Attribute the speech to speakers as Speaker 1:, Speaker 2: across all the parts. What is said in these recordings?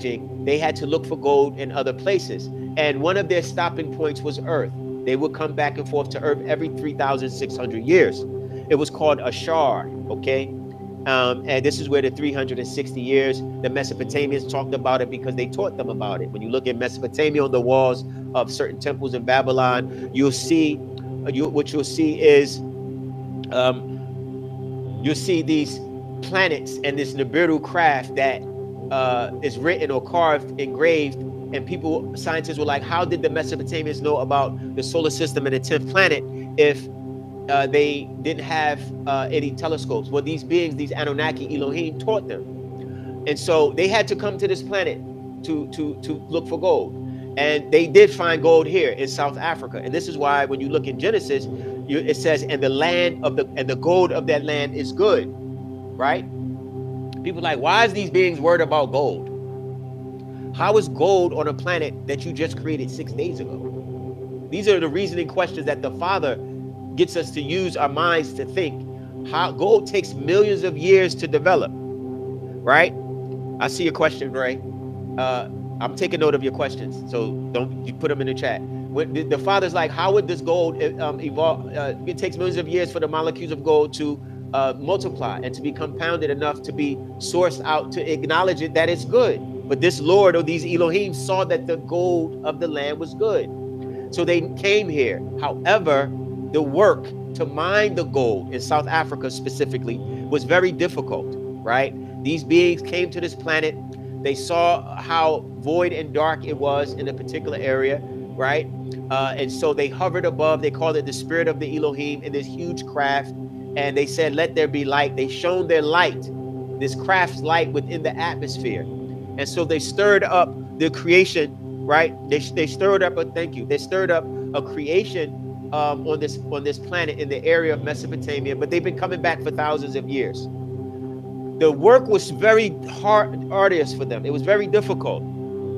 Speaker 1: they had to look for gold in other places. And one of their stopping points was Earth. They would come back and forth to Earth every 3,600 years. It was called Ashar, okay? And this is where the 360 years, the Mesopotamians talked about it because they taught them about it. When you look at Mesopotamia on the walls of certain temples in Babylon, you'll see, what you'll see is, you'll see these planets and this Nibiru craft that is written or carved, engraved, and people, scientists were like, how did the Mesopotamians know about the solar system and the 10th planet if they didn't have any telescopes? Well, these beings, these Anunnaki, Elohim, taught them. And so they had to come to this planet to look for gold. And they did find gold here in South Africa. And this is why when you look in Genesis, it says, and the gold of that land is good, right? People are like, why is these beings worried about gold? How is gold on a planet that you just created 6 days ago? These are the reasoning questions that the Father gets us to use our minds to think. How gold takes millions of years to develop, right? I see your question, Ray. I'm taking note of your questions, so don't you put them in the chat. When the Father's like, how would this gold evolve? It takes millions of years for the molecules of gold to multiply and to be compounded enough to be sourced out to acknowledge it that it's good. But this Lord or these Elohim saw that the gold of the land was good. So they came here. However, the work to mine the gold in South Africa specifically was very difficult, right? These beings came to this planet. They saw how void and dark it was in a particular area, right? And so they hovered above. They called it the spirit of the Elohim in this huge craft. And they said, let there be light. They shone their light, this craft's light within the atmosphere. And so they stirred up the creation, right? They stirred up they stirred up a creation on this planet in the area of Mesopotamia, but they've been coming back for thousands of years. The work was very arduous for them. It was very difficult.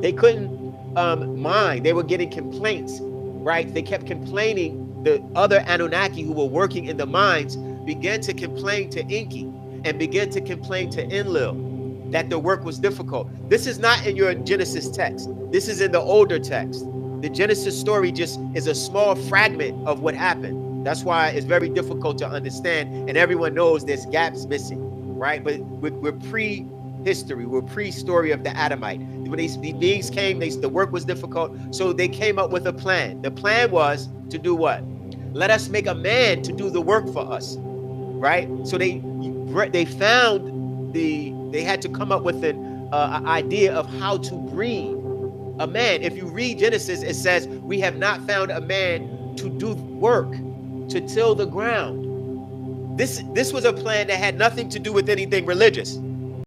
Speaker 1: They couldn't mine. They were getting complaints, right? They kept complaining. The other Anunnaki who were working in the mines began to complain to Enki and began to complain to Enlil that the work was difficult. This is not in your Genesis text. This is in the older text. The Genesis story just is a small fragment of what happened. That's why it's very difficult to understand, and everyone knows there's gaps missing, right? But we're pre-history, we're pre-story of the Adamite. When these beings came, the work was difficult, so they came up with a plan. The plan was to do what? Let us make a man to do the work for us, right? So they found they had to come up with an idea of how to breed a man. If you read Genesis, it says, we have not found a man to do work, to till the ground. This was a plan that had nothing to do with anything religious.